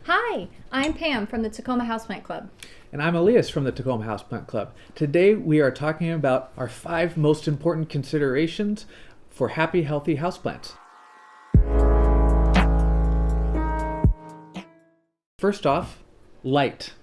Hi, I'm Pam from the Tacoma Houseplant Club. And I'm Elias from the Tacoma Houseplant Club. Today we are talking about our 5 most important considerations for happy, healthy houseplants. First off, light.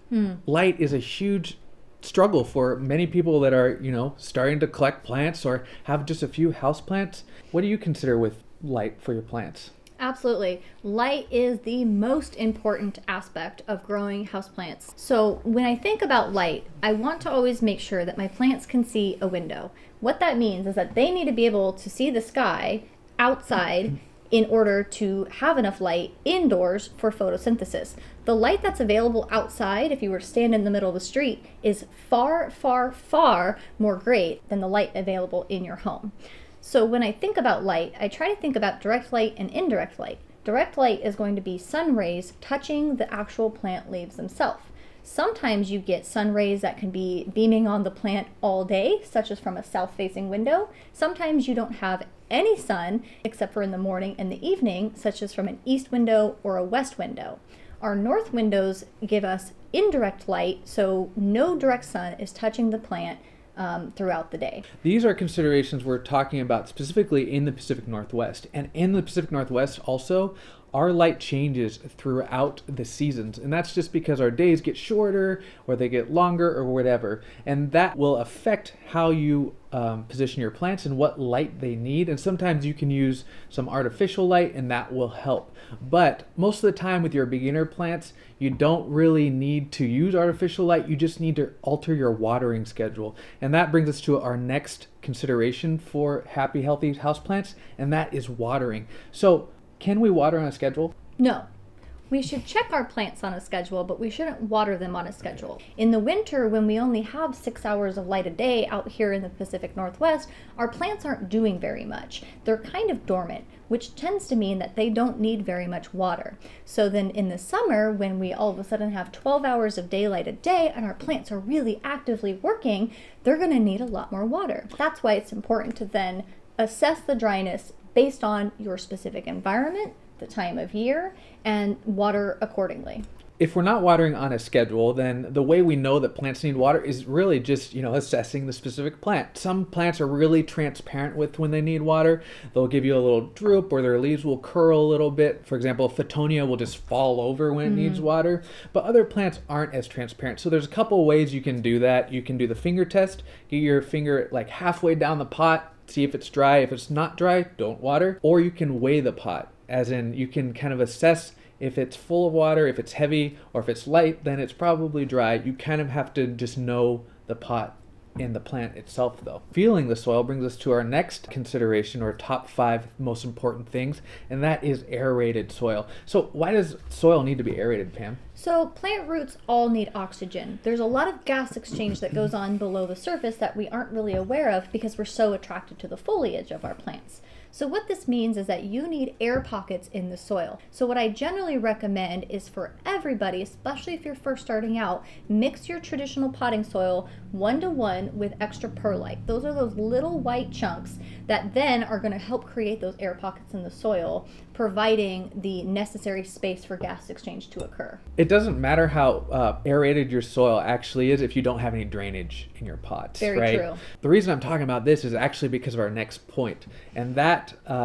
Light is a huge struggle for many people that are, starting to collect plants or have just a few houseplants. What do you consider with light for your plants? Absolutely. Light is the most important aspect of growing houseplants. So when I think about light, I want to always make sure that my plants can see a window. What that means is that they need to be able to see the sky outside in order to have enough light indoors for photosynthesis. The light that's available outside, if you were to stand in the middle of the street, is far, far, far more great than the light available in your home. So when I think about light, I try to think about direct light and indirect light. Direct light is going to be sun rays touching the actual plant leaves themselves. Sometimes you get sun rays that can be beaming on the plant all day, such as from a south-facing window. Sometimes you don't have any sun except for in the morning and the evening, such as from an east window or a west window. Our north windows give us indirect light, so no direct sun is touching the plant throughout the day. These are considerations we're talking about specifically in the Pacific Northwest. And in the Pacific Northwest also, our light changes throughout the seasons. And that's just because our days get shorter or they get longer or whatever. And that will affect how you position your plants and what light they need. And sometimes you can use some artificial light and that will help. But most of the time with your beginner plants, you don't really need to use artificial light. You just need to alter your watering schedule. And that brings us to our next consideration for happy, healthy houseplants, and that is watering. So can we water on a schedule? No. We should check our plants on a schedule, but we shouldn't water them on a schedule. In the winter, when we only have 6 hours of light a day out here in the Pacific Northwest, our plants aren't doing very much. They're kind of dormant, which tends to mean that they don't need very much water. So then in the summer, when we all of a sudden have 12 hours of daylight a day and our plants are really actively working, they're going to need a lot more water. That's why it's important to then assess the dryness based on your specific environment, the time of year, and water accordingly. If we're not watering on a schedule, then the way we know that plants need water is really just, assessing the specific plant. Some plants are really transparent with when they need water. They'll give you a little droop or their leaves will curl a little bit. For example, Fittonia will just fall over when it needs water. But other plants aren't as transparent. So there's a couple ways you can do that. You can do the finger test. Get your finger like halfway down the pot. See if it's dry. If it's not dry, don't water. Or you can weigh the pot, as in you can kind of assess if it's full of water, if it's heavy, or if it's light, then it's probably dry. You kind of have to just know the pot and the plant itself though. Feeling the soil brings us to our next consideration, or top 5 most important things, and that is aerated soil. So why does soil need to be aerated, Pam? So plant roots all need oxygen. There's a lot of gas exchange that goes on below the surface that we aren't really aware of because we're so attracted to the foliage of our plants. So what this means is that you need air pockets in the soil. So what I generally recommend is for everybody, especially if you're first starting out, mix your traditional potting soil 1-to-1 with extra perlite. Those are those little white chunks that then are going to help create those air pockets in the soil, providing the necessary space for gas exchange to occur. It doesn't matter how aerated your soil actually is if you don't have any drainage in your pots. Very true. The reason I'm talking about this is actually because of our next point. And that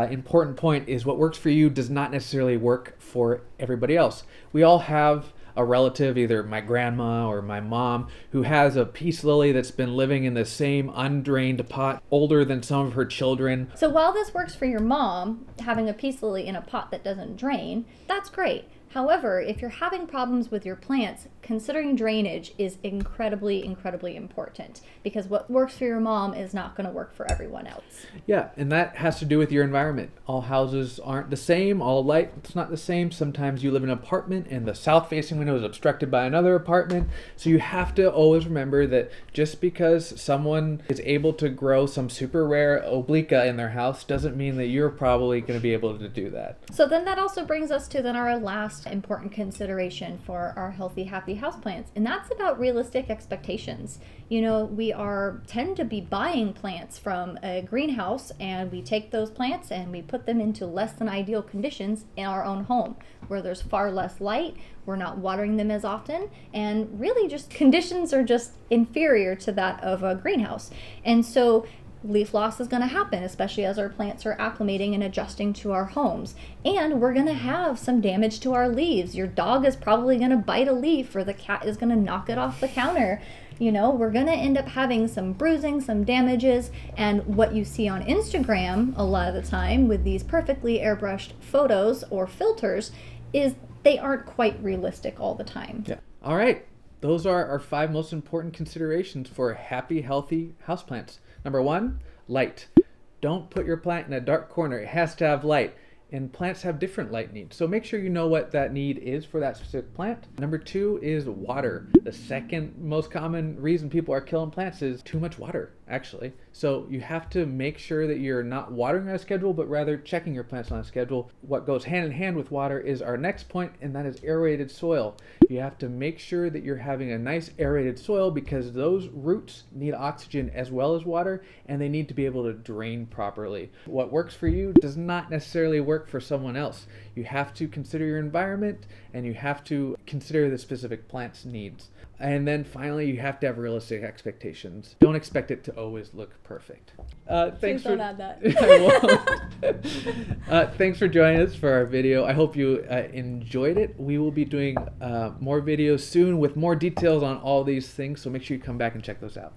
important point is what works for you does not necessarily work for everybody else. We all have a relative, either my grandma or my mom, who has a peace lily that's been living in the same undrained pot, older than some of her children. So while this works for your mom, having a peace lily in a pot that doesn't drain, that's great. However, if you're having problems with your plants, considering drainage is incredibly, incredibly important, because what works for your mom is not going to work for everyone else. Yeah, and that has to do with your environment. All houses aren't the same, all light's not the same. Sometimes you live in an apartment and the south-facing window is obstructed by another apartment. So you have to always remember that just because someone is able to grow some super rare oblique in their house doesn't mean that you're probably going to be able to do that. So then that also brings us to our last most important consideration for our healthy, happy houseplants, and that's about realistic expectations. You know, we tend to be buying plants from a greenhouse, and we take those plants and we put them into less than ideal conditions in our own home, where there's far less light, we're not watering them as often, and really just conditions are just inferior to that of a greenhouse. And so leaf loss is going to happen, especially as our plants are acclimating and adjusting to our homes. And we're going to have some damage to our leaves. Your dog is probably going to bite a leaf, or the cat is going to knock it off the counter. You know, we're going to end up having some bruising, some damages, and what you see on Instagram a lot of the time with these perfectly airbrushed photos or filters is they aren't quite realistic all the time. Yeah. All right. Those are our 5 most important considerations for happy, healthy houseplants. Number 1, light. Don't put your plant in a dark corner. It has to have light. And plants have different light needs. So make sure you know what that need is for that specific plant. Number 2 is water. The second most common reason people are killing plants is too much water, actually. So you have to make sure that you're not watering on a schedule, but rather checking your plants on a schedule. What goes hand in hand with water is our next point, and that is aerated soil. You have to make sure that you're having a nice aerated soil, because those roots need oxygen as well as water, and they need to be able to drain properly. What works for you does not necessarily work for someone else. You have to consider your environment, and you have to consider the specific plant's needs. And then finally, you have to have realistic expectations. Don't expect it to always look perfect. Please don't add that. I won't. Thanks for joining us for our video. I hope you enjoyed it. We will be doing more videos soon with more details on all these things, so make sure you come back and check those out.